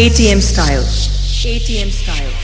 ATM style. ATM style.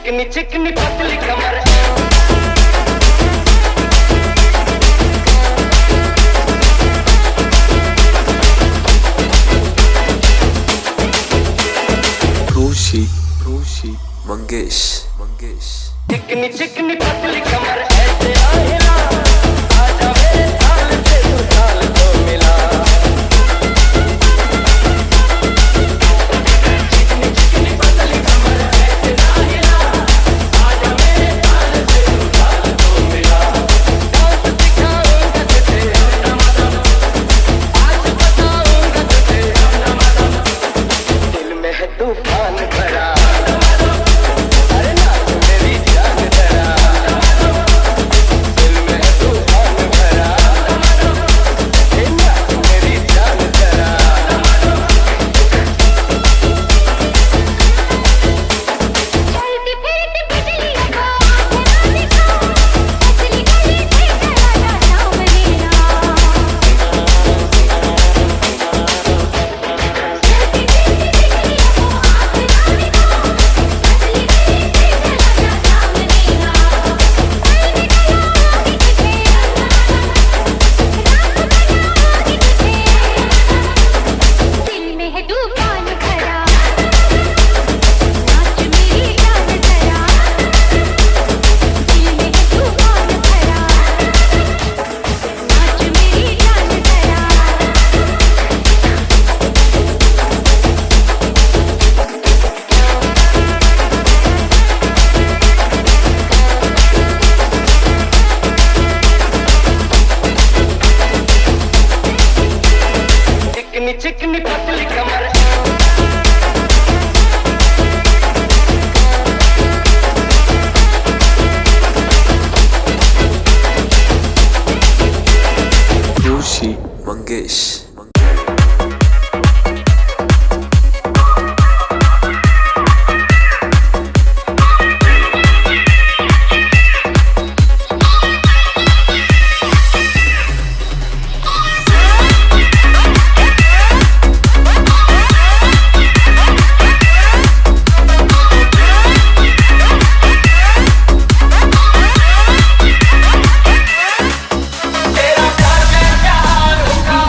चिकनी चिकनी पतली कमर रोशी मंगेश चिकनी चिकनी पतली कमर ऐसे आहिला आजा मेरे ताल से तू ताल तो मिला चिकनी चिकनी पतली कमर ऐसे आहिला आजा मेरे ताल से तू ताल तो मिला डांस दिखाऊंगा तुझे नमनम आज बताऊंगा तुझे नमनम दिल में है तूफान भरा अरे नाच मेरी जान जरा दिल में है तूफान भरा हे नाच मेरी जान जरा चलती फिरती बिजलियां को आँखें ना दिखाओ असली गली से चला जाता महीना चलती फिरती बिजलियां को आँखें ना दिखाओ असली गली से चला जाता महीना कोई निकलोगी तुझे दिल में है तूफान भरा नाच मेरी जान जरा दिल में है तूफान भरा नाच मेरी जान जरा चिकनी चिकनी पतली कमर रोशी मंगेश तेरा प्यार में प्यार होगा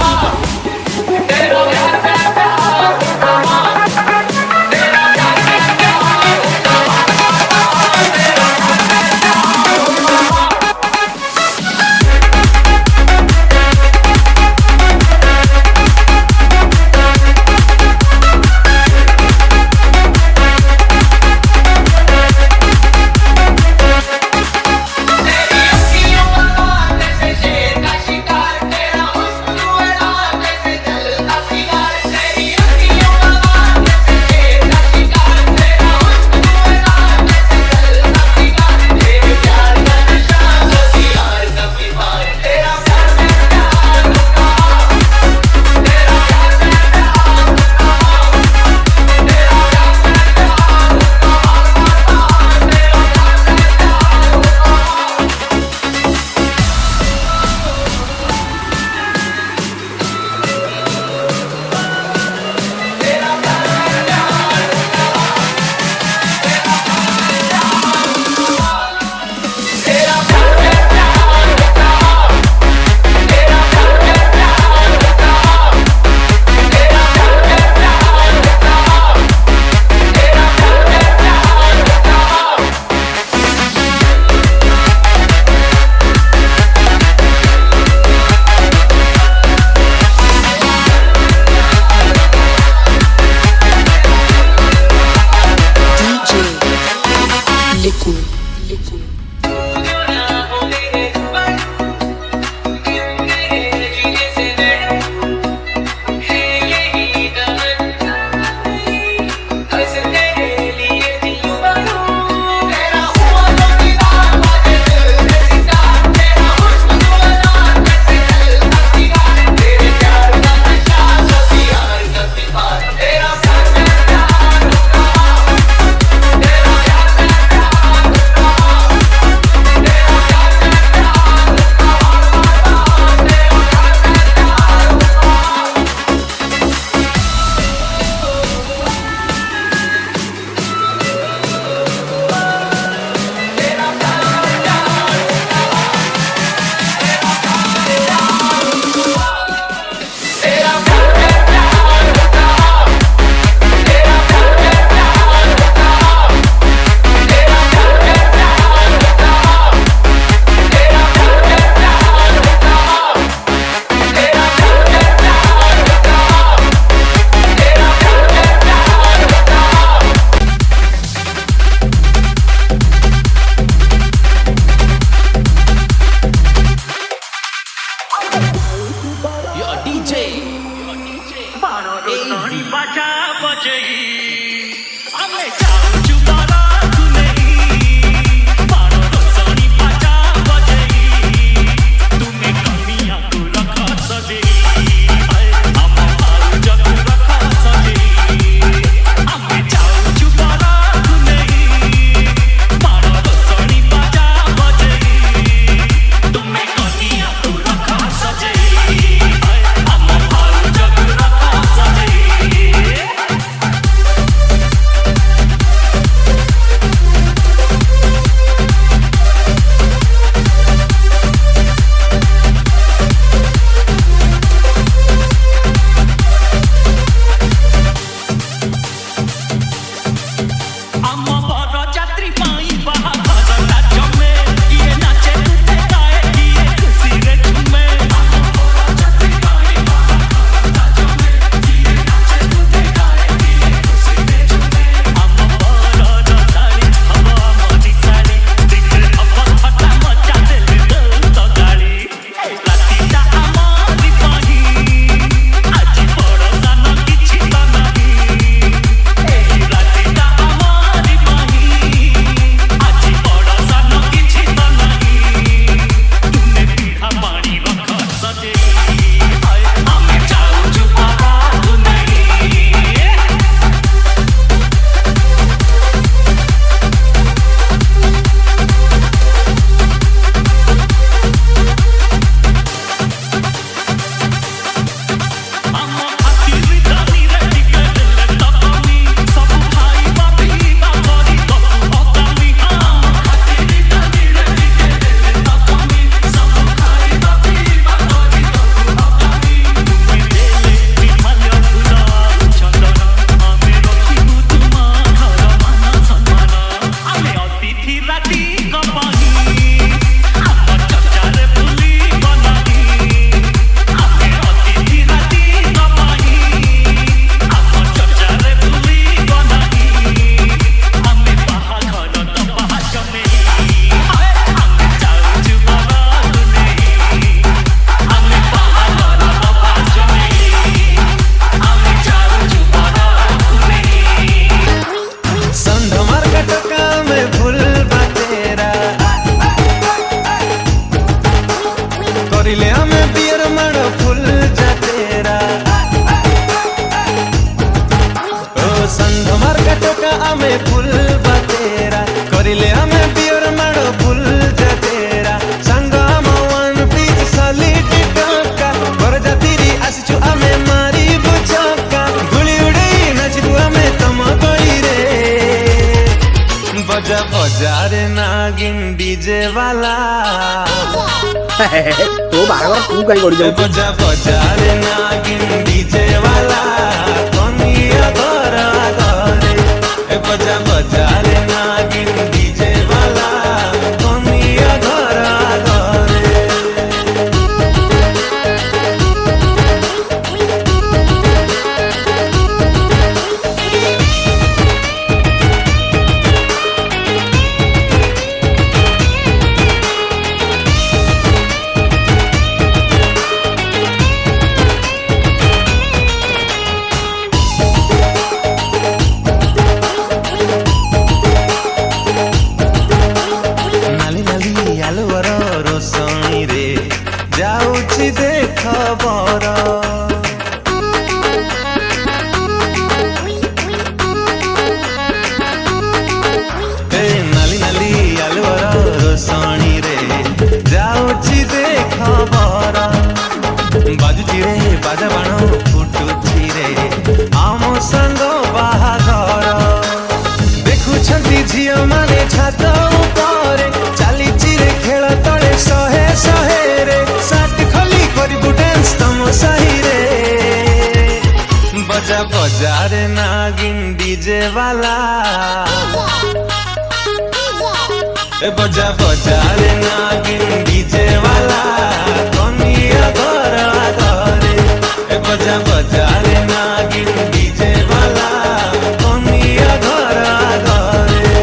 बजेई आमे जाऊचु बारात नहीं बारो रोसनी बाजा बजेई तुमे कमिया तू रखा सजेई हम भाऊज तू रखा सजेई आमे जाऊचु बारात नहीं बारो रोसनी बाजा बजेई तुमे कमिया तू रखा सजेई हम भाऊज तू रखा सजेई ଆମ ବରଯାତ୍ରୀ ପାଇଁ ବାହାଘର ନାଚ ମେ କିଏ ନାଚେ ତୁତେ ଗାଏ କିଏ ଖୁସିରେ ଝୁମେ ଆମ ବରଯାତ୍ରୀ ପାଇଁ ବାହାଘର ନାଚ ମେ କିଏ ନାଚେ ତୁତେ ଗାଏ କିଏ ଖୁସିରେ ଝୁମେ ଆମ ବରର ଶାଳୀ ହବ ଆମ ଦିଶାଳୀ ଦିନେ ହବ ଥଟ୍ଟା ମଜା ଦେଲେ ଦଉତ ଗାଳି ରାତିଟା ଆମରି ପାଇଁ ଆଜି ବଡ଼ ସାନ କିଛି ତ ନାହିଁ ଏହି ରାତିଟା ଆମରି ପାଇଁ ଆଜି ବଡ଼ ସାନ କିଛି ତ ନାହିଁ ତୁମେ ପିଠା ପାଣି ରଖ ସଜେଇ ଆମେ ଯାଉଛୁ ବାରାତ ନେଇ ଆମ ଖାତିର ଦାନିରେ ଟିକେ ଦେଲେ ତପମି ସବୁ ଖାଇବା ପିଇବା କରି ଦବୁ ଅକାମି ଆମ ଖାତିର ଦାନିରେ ଟିକେ ଦେଲେ ତପମି ସବୁ ଖାଇବା ପିଇବା କରି ଦବୁ ଅକାମି ତୁମେ ଦେଲେ ନିର୍ମାଲ୍ୟ ଫୁଲ ଚନ୍ଦନ ଆମେ ରଖିବୁ ତୁମ ଘର ମାନ ସମ୍ମାନ ଆମେ ଅତିଥି ରାତିକ ପାଇଁ ଆମ ଚର୍ଚ୍ଚାରେ ଭୁଲିବ ନାହିଁ ଆମେ ଅତିଥି ରାତିକ ପାଇଁ ଆମ ଚର୍ଚ୍ଚାରେ ଭୁଲିବ ନାହିଁ ଆମେ ବାହାଘର ଦବା ଜମେଇ ଆମେ ଯାଉଛୁ ବାରାତ ନେଇ ଆମେ ବାହାଘର ଦବା ଜମେଇ ଆମେ ଯାଉଛୁ ବାରାତ ନେଇ संध मार्केट का में फूल बातेरा करिले हमें बियर मारो फूल जातेरा ओ संध मार्केट का हमें फूल बातेरा करिले हमें बियर मारो फूल जातेरा संग हम वन पीस सॉलिड टका बरजातिरी आसिचु हमें मारी बुचका गुली उड़ी नाचबु हमें तम गली रे बजा बजा रे नागिन डीजे वाला तो बारबर तू कहीं गड़ी जाऊ बजा बजा रे नागिन डीजे वाला कनिया घर घरे बजा बजा रे नागिन डीजे वाला कनिया घर घरे नाली नाली आलुवर रोशनी रे जाऊची देख बर नाली नाली आलुवर रोशनी रे जाऊची देख बर बाजुची रे बाजा बाण फुटुची रे आम संग बाहाघर देखुछंती झियो माने छात उपरे चालीची रे खेल तळे सहे सहे रे साट खली करिबु डांस तम सही रे बजा बजा रे नागिन डीजे वाला बजा बजा रे नागिन डीजे वाला कनिया घर घरे बजा बजा रे नागिन डीजे वाला कनिया घर घरे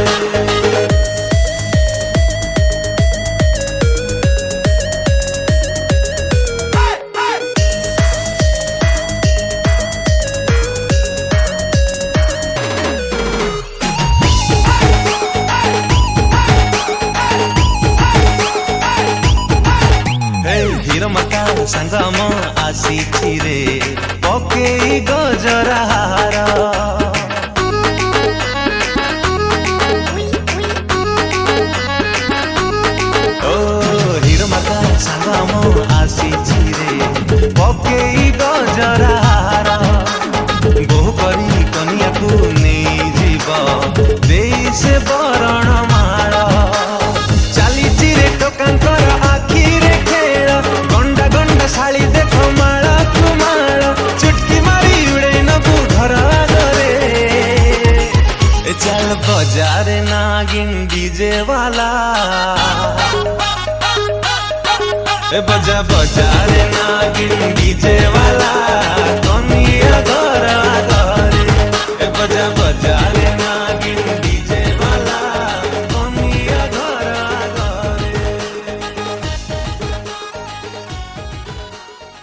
गजरार बहु करी कनियाକୁ ନେଇଯିବ ଦେଇ ସେ ବରଣ ମାଳ ଚାଲିଛି ରେ ଟୋକାଙ୍କର ଆଖିରେ ଖେଳ ଗଣ୍ଡା ଗଣ୍ଡା ଶାଳି ଦେଖ ମାଳ କୁମାଳ ଚୁଟକି ମାରି ଉଡ଼େଇ ନବୁ ଘର ଆଗରେ ଏ ଚାଲ ବଜାରେ ନାଗିନ ଡିଜେ वाला ए बजा बजा रे नागिन डीजे